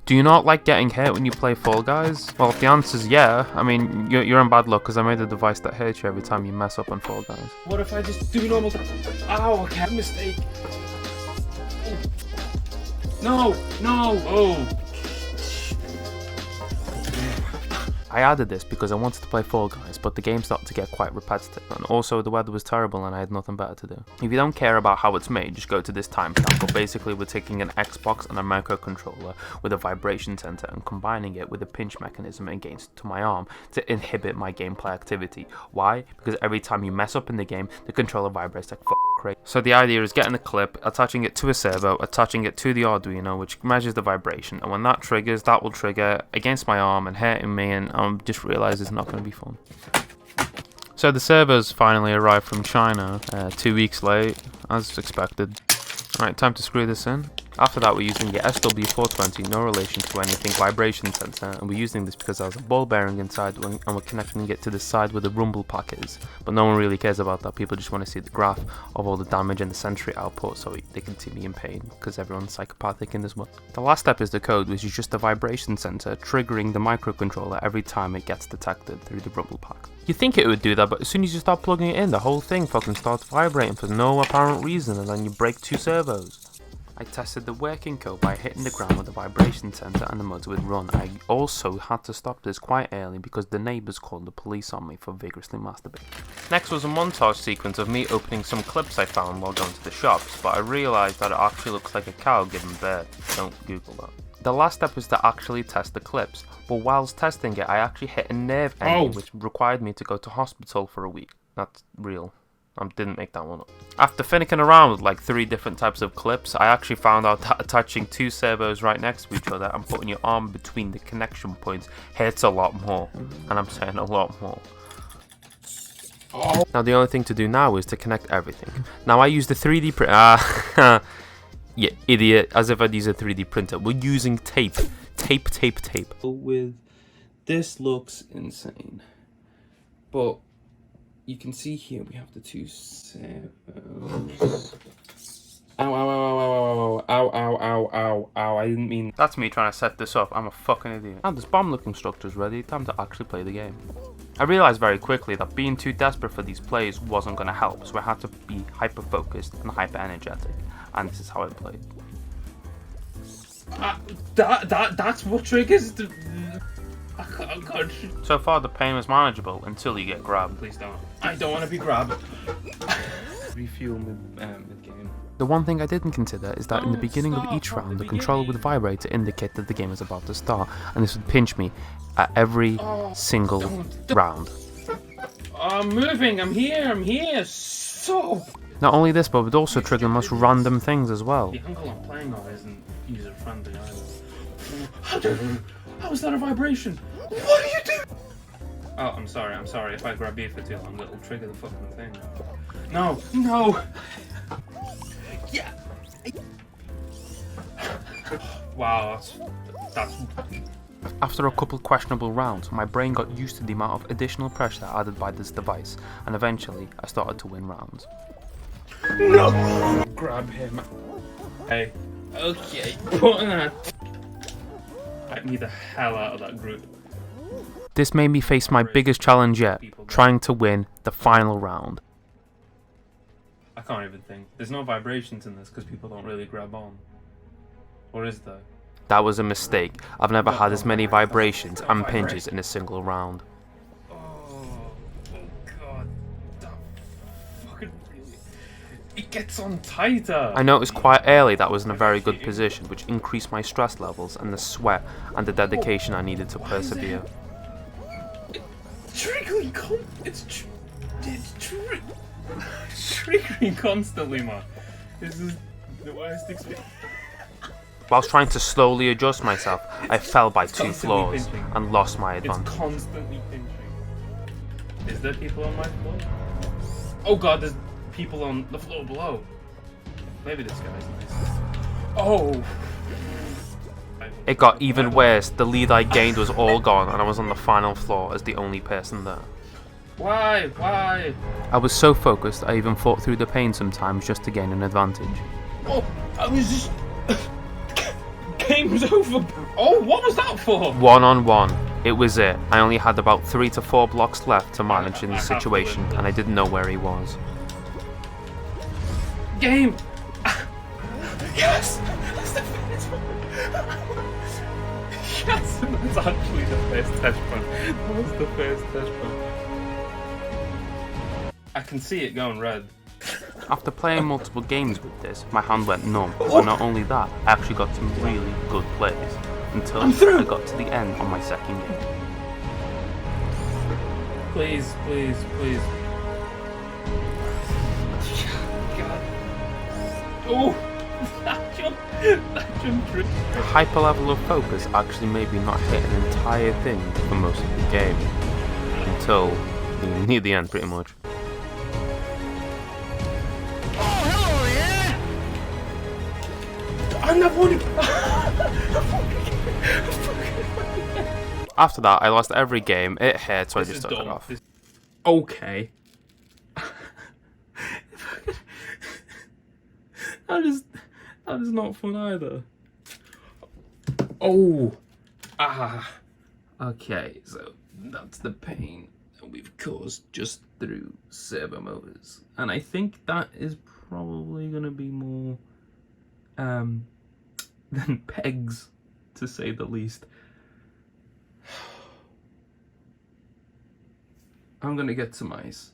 Do you not like getting hit when you play Fall Guys? Well, if the answer's yeah, I mean, you're in bad luck because I made a device that hurts you every time you mess up on Fall Guys. What if I just do normal? Ow, okay, mistake. No, no, oh. I added this because I wanted to play Fall Guys, but the game started to get quite repetitive, and also the weather was terrible and I had nothing better to do. If you don't care about how it's made, just go to this timestamp, but basically we're taking an Xbox and a microcontroller with a vibration sensor and combining it with a pinch mechanism against to my arm to inhibit my gameplay activity. Why? Because every time you mess up in the game, the controller vibrates like crazy. So the idea is getting a clip, attaching it to a servo, attaching it to the Arduino, which measures the vibration, and when that triggers, that will trigger against my arm and hurting me, and I just realised it's not going to be fun. So the servos finally arrived from China, 2 weeks late, as expected. Alright, time to screw this in. After that, we're using the SW420, no relation to anything, vibration sensor, and we're using this because there's a ball bearing inside and we're connecting it to the side where the rumble pack is. But no one really cares about that, people just want to see the graph of all the damage and the sensory output so they can see me in pain, because everyone's psychopathic in this one. The last step is the code, which is just a vibration sensor triggering the microcontroller every time it gets detected through the rumble pack. You think it would do that, but as soon as you start plugging it in, the whole thing fucking starts vibrating for no apparent reason, and then you break 2 servos. I tested the working code by hitting the ground with the vibration sensor and the motor would run. I also had to stop this quite early because the neighbours called the police on me for vigorously masturbating. Next was a montage sequence of me opening some clips I found while going to the shops, but I realised that it actually looks like a cow giving birth. Don't Google that. The last step was to actually test the clips, but whilst testing it I actually hit a nerve ending which required me to go to hospital for a week. That's real. I didn't make that one up. After finicking around with like 3 different types of clips, I actually found out that attaching 2 servos right next to each other and putting your arm between the connection points hurts a lot more. And I'm saying a lot more. Now the only thing to do now is to connect everything. Now I use the 3D printer. Yeah, idiot. As if I'd use a 3D printer. We're using tape. Tape. With this looks insane. But you can see here we have the 2 servos. Ow, I didn't mean... That's me trying to set this up. I'm a fucking idiot. Now this bomb looking structure's ready. Time to actually play the game. I realised very quickly that being too desperate for these plays wasn't going to help, so I had to be hyper focused and hyper energetic. And this is how I played. That's what triggers the... I can't. So far the pain was manageable until you get grabbed. Please don't. I don't want to be grabbed. Refuel mid-game. The one thing I didn't consider is that in the beginning of each round the controller would vibrate to indicate that the game is about to start, and this would pinch me at every single round. I'm moving, I'm here, so... Not only this, but it would also trigger the most random things as well. The angle I'm playing on isn't user-friendly either. How is that a vibration? What are you doing? Oh, I'm sorry. If I grab you for too long, it'll trigger the fucking thing. No. Yeah. Wow, that's... After a couple questionable rounds, my brain got used to the amount of additional pressure added by this device, and eventually I started to win rounds. No! Grab him. Hey. Okay, put that. Get me the hell out of that group. This made me face my biggest challenge yet, trying to win the final round. I can't even think. There's no vibrations in this because people don't really grab on. Or is there? That was a mistake. I've never had as many vibrations and pinches in a single round. Oh god. That fucking... It gets on tighter! I noticed quite early that I was in a very good position, which increased my stress levels and the sweat and the dedication I needed to persevere. It's triggering constantly, man. This is the worst experience. Whilst trying to slowly adjust myself, I fell by 2 floors and lost my advantage. It's constantly pinching. Is there people on my floor? Oh god, there's people on the floor below. Maybe this guy's nice. Oh! It got even worse. The lead I gained was all gone and I was on the final floor as the only person there. Why? I was so focused I even fought through the pain sometimes just to gain an advantage. Oh, I was just... game's over. Oh, what was that for? 1-on-1. It was it. I only had about 3 to 4 blocks left to manage in the situation, and I didn't know where he was. Game! Yes! That's the first one! Yes! That's actually the first test run. That was the first test run. I can see it going red. After playing multiple games with this, my hand went numb, but not only that, I actually got some really good plays, until I got to the end on my second game. Please, please, please. God. Oh! That jump through. The hyper level of focus actually made me not hit an entire thing for most of the game, until near the end pretty much. I'm not one. After that, I lost every game. It hurt, so I just took it off. Okay. That is not fun either. Oh. Ah. Okay, so that's the pain that we've caused just through servo motors. And I think that is probably gonna be more than pegs, to say the least. I'm gonna get some ice.